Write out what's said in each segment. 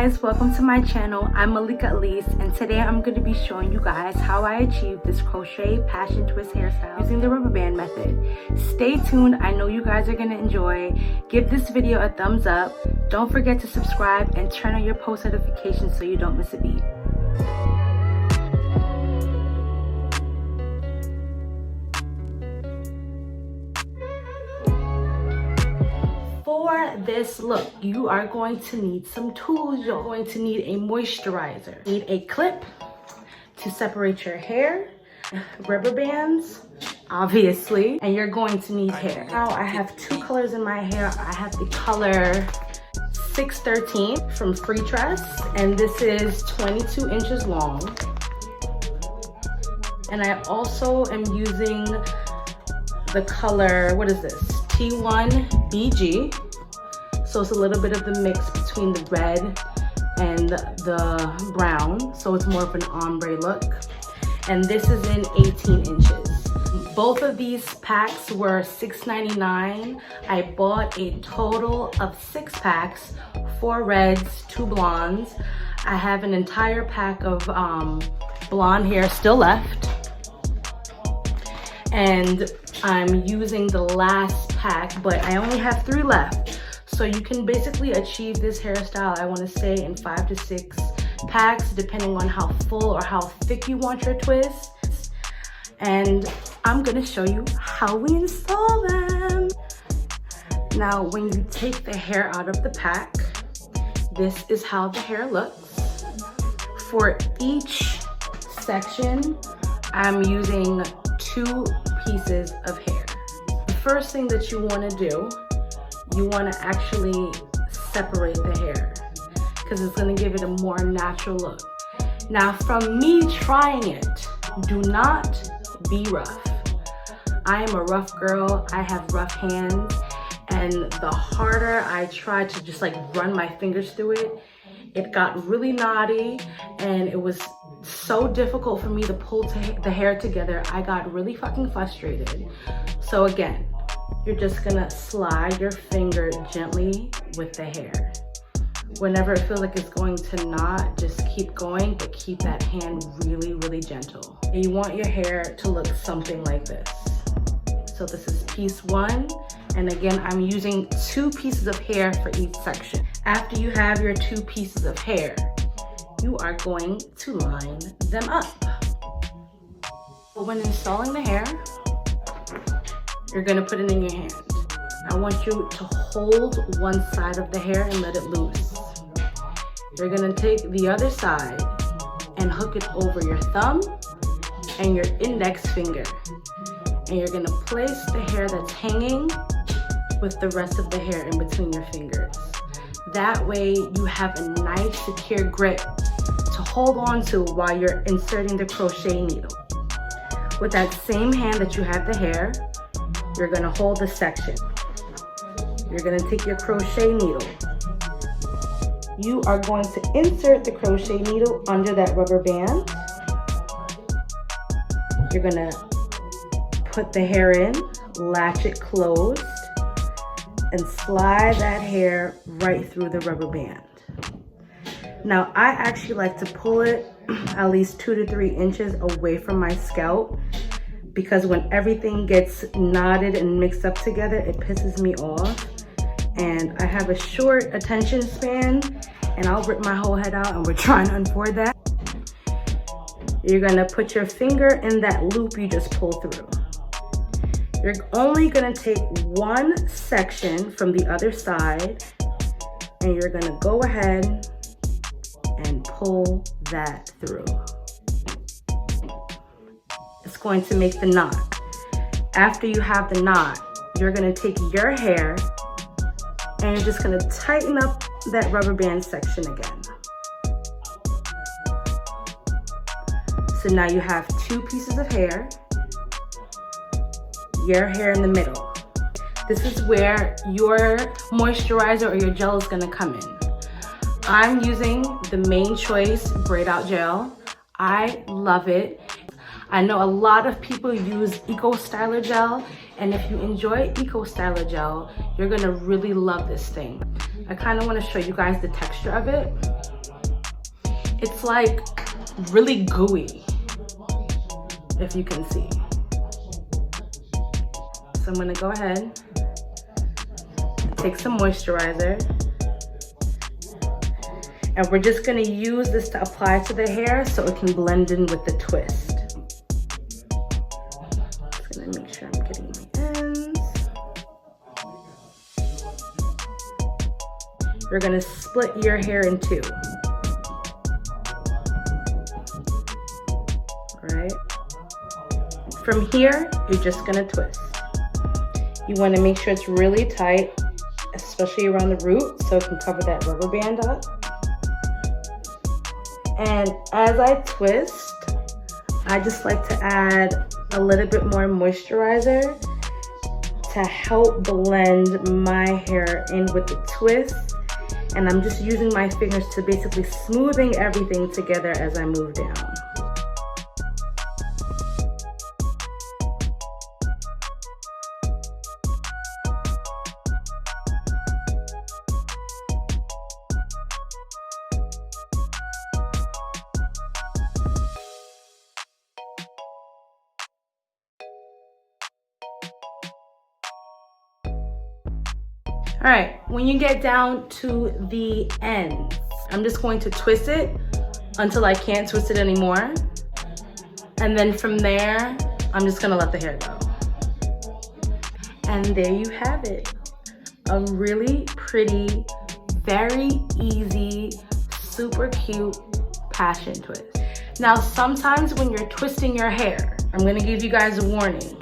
guys, welcome to my channel. I'm Malika Elise, and today I'm going to be showing you guys how I achieved this Crochet Passion twist hairstyle using the rubber band method. Stay tuned, I know you guys are going to enjoy. Give this video a thumbs up. Don't forget to subscribe and turn on your post notifications so you don't miss a beat. For this look, you are going to need some tools. You're going to need a moisturizer, need a clip to separate your hair, rubber bands, obviously, and you're going to need hair. Now I have two colors in my hair. I have the color 613 from Freetress, and this is 22 inches long. And I also am using the color, what is this? T1BG. So it's a little bit of the mix between the red and the brown. So it's more of an ombre look. And this is in 18 inches. Both of these packs were $6.99. I bought a total of 6 packs, 4 reds, 2 blondes. I have an entire pack of blonde hair still left. And I'm using the last pack, but I only have 3 left. So you can basically achieve this hairstyle, I want to say, in 5 to 6 packs, depending on how full or how thick you want your twists. And I'm going to show you how we install them. Now, when you take the hair out of the pack, this is how the hair looks. For each section, I'm using 2 pieces of hair. The first thing that you want to do, you want to actually separate the hair because it's going to give it a more natural look. Now, from me trying it, do not be rough. I am a rough girl. I have rough hands, and the harder I tried to just like run my fingers through it, it got really knotty, and it was so difficult for me to pull the hair together. I got really fucking frustrated. So again, you're just gonna slide your finger gently with the hair. Whenever it feels like it's going to knot, just keep going, but keep that hand really, really gentle. And you want your hair to look something like this. So this is piece 1. And again, I'm using 2 pieces of hair for each section. After you have your 2 pieces of hair, you are going to line them up. When installing the hair, you're gonna put it in your hand. I want you to hold one side of the hair and let it loose. You're gonna take the other side and hook it over your thumb and your index finger. And you're gonna place the hair that's hanging with the rest of the hair in between your fingers. That way you have a nice secure grip to hold on to while you're inserting the crochet needle. With that same hand that you have the hair, you're gonna hold the section. You're gonna take your crochet needle. You are going to insert the crochet needle under that rubber band. You're gonna put the hair in, latch it closed, and slide that hair right through the rubber band. Now, I actually like to pull it at least 2 to 3 inches away from my scalp, because when everything gets knotted and mixed up together, it pisses me off. And I have a short attention span, and I'll rip my whole head out, and we're trying to unfold that. You're gonna put your finger in that loop you just pulled through. You're only gonna take one section from the other side, and you're gonna go ahead and pull that through. It's going to make the knot. After you have the knot, you're gonna take your hair and you're just gonna tighten up that rubber band section again. So now you have 2 pieces of hair, your hair in the middle. This is where your moisturizer or your gel is gonna come in. I'm using the Main Choice Braid Out Gel. I love it. I know a lot of people use Eco Styler Gel, and if you enjoy Eco Styler Gel, you're gonna really love this thing. I kind of want to show you guys the texture of it. It's like really gooey, if you can see. So I'm gonna go ahead, take some moisturizer, and we're just gonna use this to apply to the hair so it can blend in with the twist. Just gonna make sure I'm getting my ends. We're gonna split your hair in two. All right. From here, you're just gonna twist. You wanna make sure it's really tight, especially around the root, so it can cover that rubber band up. And as I twist, I just like to add a little bit more moisturizer to help blend my hair in with the twist. And I'm just using my fingers to basically smoothing everything together as I move down. All right, when you get down to the ends, I'm just going to twist it until I can't twist it anymore. And then from there, I'm just gonna let the hair go. And there you have it. A really pretty, very easy, super cute passion twist. Now, sometimes when you're twisting your hair, I'm gonna give you guys a warning.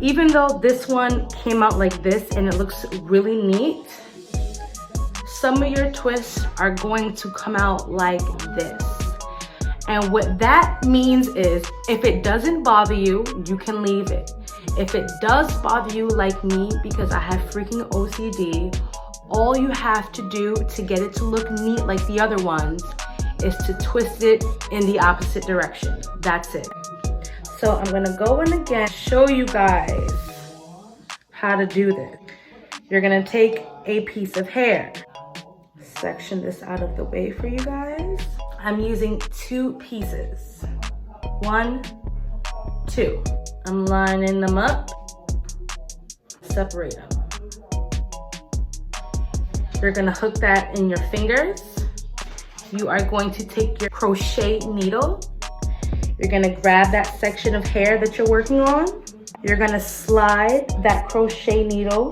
Even though this one came out like this and it looks really neat, some of your twists are going to come out like this. And what that means is, if it doesn't bother you, you can leave it. If it does bother you like me, because I have freaking OCD, all you have to do to get it to look neat like the other ones is to twist it in the opposite direction. That's it. So I'm gonna go in again, show you guys how to do this. You're gonna take a piece of hair, section this out of the way for you guys. I'm using 2 pieces. 1, 2. I'm lining them up, separate them. You're gonna hook that in your fingers. You are going to take your crochet needle. You're gonna grab that section of hair that you're working on. You're gonna slide that crochet needle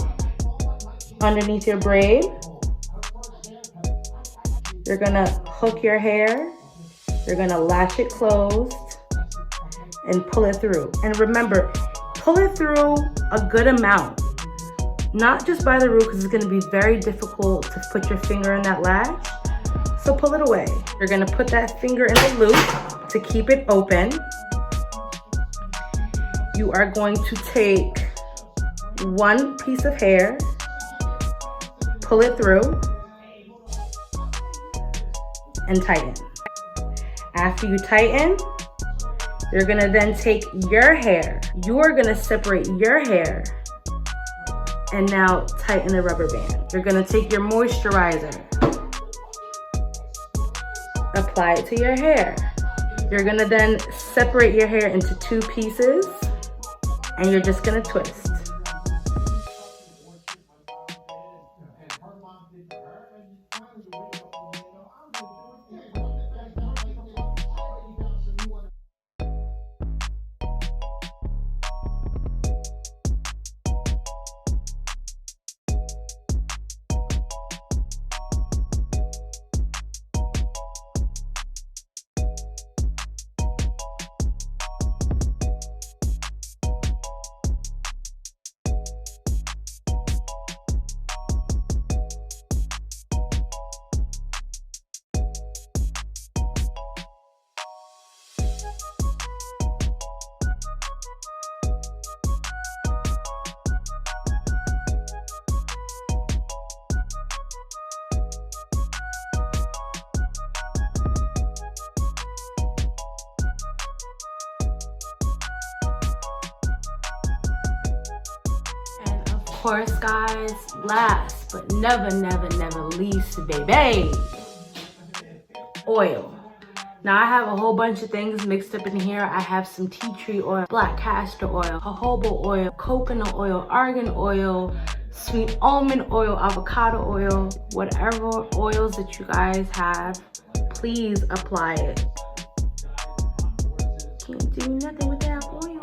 underneath your braid. You're gonna hook your hair. You're gonna latch it closed and pull it through. And remember, pull it through a good amount. Not just by the root, because it's gonna be very difficult to put your finger in that latch. So pull it away. You're gonna put that finger in the loop to keep it open. You are going to take 1 piece of hair, pull it through, and tighten. After you tighten, you're gonna then take your hair. You are gonna separate your hair and now tighten the rubber band. You're gonna take your moisturizer, apply it to your hair. You're gonna then separate your hair into 2 pieces and you're just gonna twist. Of course, guys, last but never least, baby, oil. Now I have a whole bunch of things mixed up in here. I have some tea tree oil, black castor oil, jojoba oil, coconut oil, argan oil, sweet almond oil, avocado oil, whatever oils that you guys have, please apply it. Can't do nothing without oil.